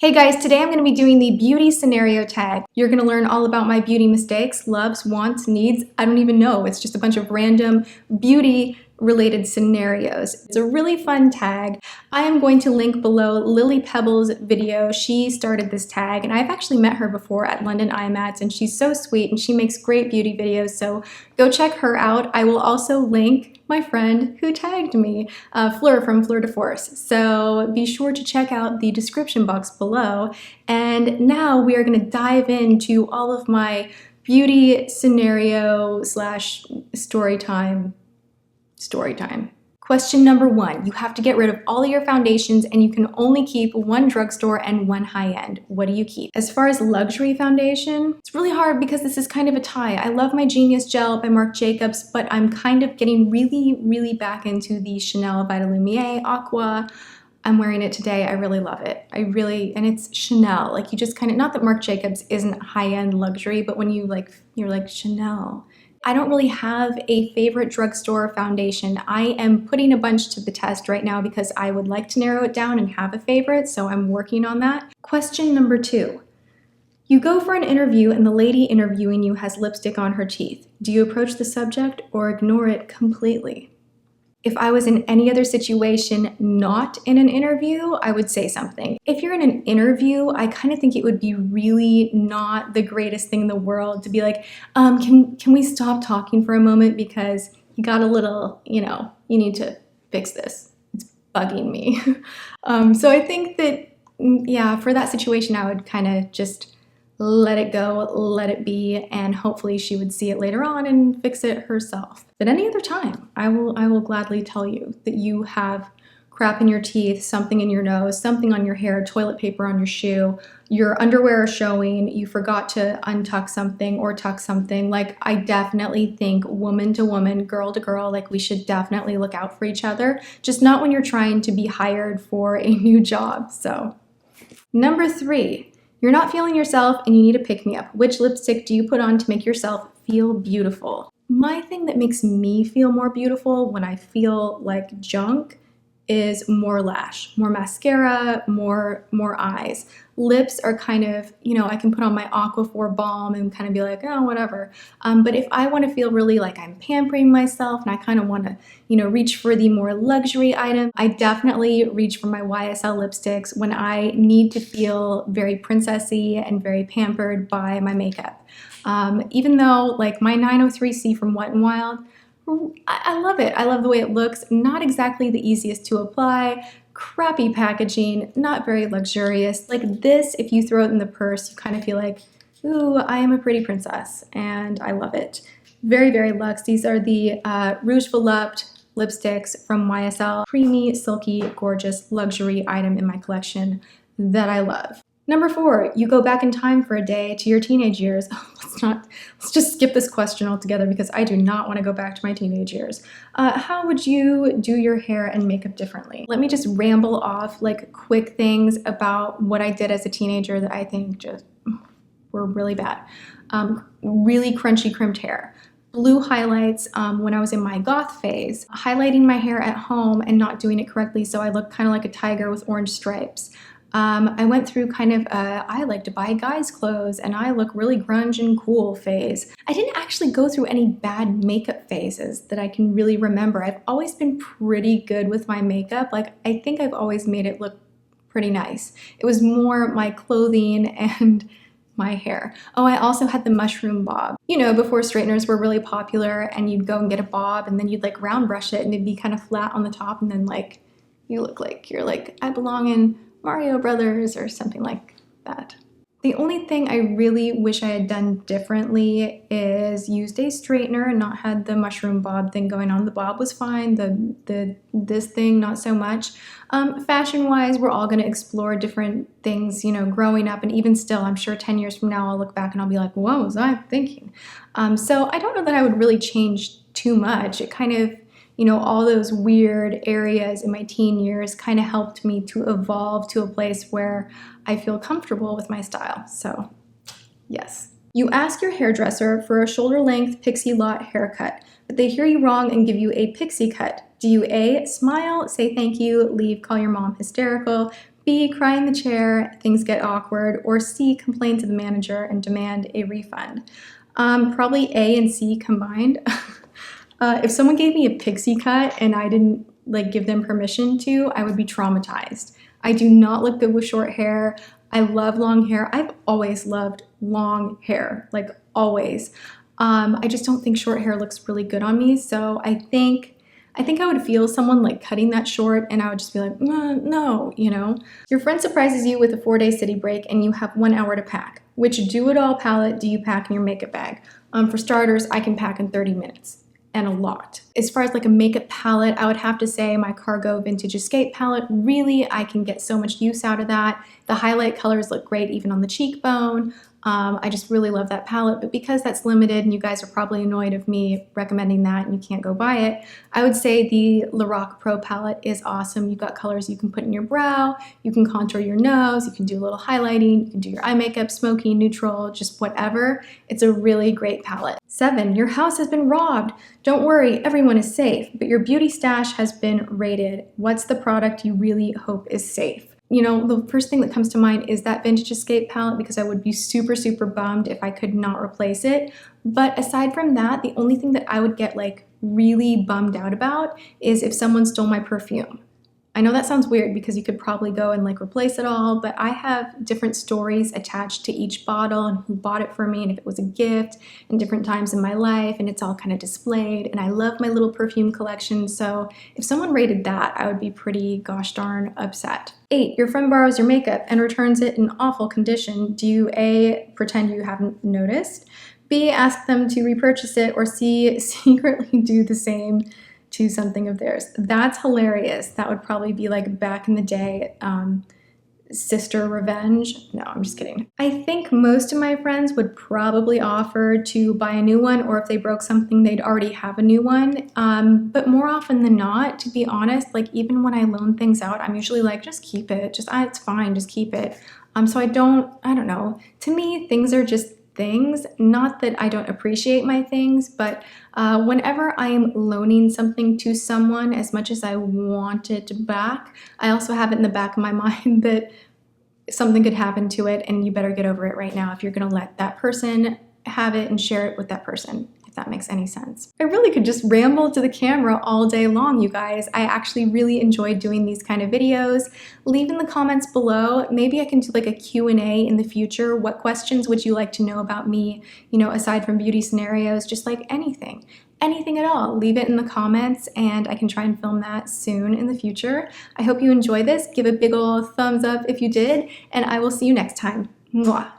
Hey guys, today I'm going to be doing the beauty scenario tag. You're going to learn all about my beauty mistakes, loves, wants, needs. I don't even know. It's just a bunch of random beauty related scenarios. It's a really fun tag. I am going to link below Lily Pebble's video. She started this tag and I've actually met her before at London IMATS and she's so sweet and she makes great beauty videos, so go check her out. I will also link my friend who tagged me, Fleur from Fleur de Force. So be sure to check out the description box below. And now we are going to dive into all of my beauty scenario slash story time. Question number 1, you have to get rid of all of your foundations and you can only keep one drugstore and one high-end. What do you keep? As far as luxury foundation, it's really hard because this is kind of a tie. I love my Genius Gel by Marc Jacobs, but I'm kind of getting really back into the Chanel Vitalumiere Aqua. I'm wearing it today. I really love it. And it's Chanel. Like, you just kind of, not that Marc Jacobs isn't high-end luxury, but when you're like Chanel. I don't really have a favorite drugstore foundation. I am putting a bunch to the test right now because I would like to narrow it down and have a favorite, so I'm working on that. Question number 2. You go for an interview and the lady interviewing you has lipstick on her teeth. Do you approach the subject or ignore it completely? If I was in any other situation not in an interview, I would say something. If you're in an interview, I kind of think it would be really not the greatest thing in the world to be like, can we stop talking for a moment because you got a little, you need to fix this. It's bugging me. So I think that, yeah, for that situation, I would kind of just let it go, let it be, and hopefully she would see it later on and fix it herself. But any other time, I will gladly tell you that you have crap in your teeth, something in your nose, something on your hair, toilet paper on your shoe, your underwear is showing, you forgot to untuck something or tuck something. Like, I definitely think woman to woman, girl to girl, like, we should definitely look out for each other, just not when you're trying to be hired for a new job. So, number 3. You're not feeling yourself and you need a pick-me-up. Which lipstick do you put on to make yourself feel beautiful? My thing that makes me feel more beautiful when I feel like junk is more lash, more mascara, more eyes. Lips are kind of, I can put on my Aquaphor balm and kind of be like, oh, whatever. But if I want to feel really like I'm pampering myself and I kind of want to, reach for the more luxury item, I definitely reach for my YSL lipsticks when I need to feel very princessy and very pampered by my makeup. Even though, like, my 903C from Wet n Wild, I love it. I love the way it looks. Not exactly the easiest to apply, crappy packaging, not very luxurious. Like this, if you throw it in the purse, you kind of feel like, ooh, I am a pretty princess, and I love it. Very luxe. These are the Rouge Volupte lipsticks from YSL. Creamy, silky, gorgeous luxury item in my collection that I love. Number 4, you go back in time for a day to your teenage years. Let's just skip this question altogether because I do not want to go back to my teenage years. How would you do your hair and makeup differently? Let me just ramble off like quick things about what I did as a teenager that I think just were really bad. Really crunchy crimped hair. Blue highlights when I was in my goth phase. Highlighting my hair at home and not doing it correctly so I look kind of like a tiger with orange stripes. I went through kind of I like to buy guys' clothes and I look really grunge and cool phase. I didn't actually go through any bad makeup phases that I can really remember. I've always been pretty good with my makeup. Like, I think I've always made it look pretty nice. It was more my clothing and my hair. Oh, I also had the mushroom bob. Before straighteners were really popular and you'd go and get a bob and then you'd like round brush it and it'd be kind of flat on the top and then like you look like you're like, I belong in Mario Brothers or something like that. The only thing I really wish I had done differently is used a straightener and not had the mushroom bob thing going on. The bob was fine, this thing not so much. Fashion-wise, we're all gonna explore different things, growing up, and even still, I'm sure 10 years from now I'll look back and I'll be like, what was I thinking? So I don't know that I would really change too much. It kind of, all those weird areas in my teen years kind of helped me to evolve to a place where I feel comfortable with my style. So, yes. You ask your hairdresser for a shoulder-length pixie lot haircut, but they hear you wrong and give you a pixie cut. Do you A, smile, say thank you, leave, call your mom hysterical, B, cry in the chair, things get awkward, or C, complain to the manager and demand a refund. Probably A and C combined. If someone gave me a pixie cut and I didn't give them permission to, I would be traumatized. I do not look good with short hair. I love long hair. I've always loved long hair, like always. I just don't think short hair looks really good on me. So I think I would feel someone cutting that short and I would just be like, no, Your friend surprises you with a 4-day city break and you have 1 hour to pack. Which do-it-all palette do you pack in your makeup bag? For starters, I can pack in 30 minutes. And a lot. As far as a makeup palette, I would have to say my Cargo Vintage Escape palette. Really, I can get so much use out of that. The highlight colors look great even on the cheekbone. I just really love that palette, but because that's limited and you guys are probably annoyed of me recommending that and you can't go buy it, I would say the Lorac Pro palette is awesome. You've got colors you can put in your brow, you can contour your nose, you can do a little highlighting, you can do your eye makeup, smoky, neutral, just whatever. It's a really great palette. 7, your house has been robbed. Don't worry, everyone is safe, but your beauty stash has been raided. What's the product you really hope is safe? The first thing that comes to mind is that Vintage Escape palette because I would be super, super bummed if I could not replace it. But aside from that, the only thing that I would get really bummed out about is if someone stole my perfume. I know that sounds weird because you could probably go and replace it all, but I have different stories attached to each bottle and who bought it for me and if it was a gift and different times in my life, and it's all kind of displayed, and I love my little perfume collection, so if someone raided that, I would be pretty gosh darn upset. 8, your friend borrows your makeup and returns it in awful condition. Do you A, pretend you haven't noticed, B, ask them to repurchase it, or C, secretly do the same to something of theirs? That's hilarious. That would probably be back in the day, sister revenge. No, I'm just kidding. I think most of my friends would probably offer to buy a new one, or if they broke something, they'd already have a new one. But more often than not, to be honest, even when I loan things out, I'm usually just keep it. It's fine, just keep it. So I don't know. To me, things are just things. Not that I don't appreciate my things, but whenever I'm loaning something to someone, as much as I want it back, I also have it in the back of my mind that something could happen to it and you better get over it right now if you're going to let that person have it and share it with that person, if that makes any sense. I really could just ramble to the camera all day long, you guys. I actually really enjoyed doing these kind of videos. Leave in the comments below. Maybe I can do a Q&A in the future. What questions would you like to know about me, aside from beauty scenarios, just anything. Anything at all, leave it in the comments and I can try and film that soon in the future. I hope you enjoy this. Give a big ol' thumbs up if you did, and I will see you next time. Mwah.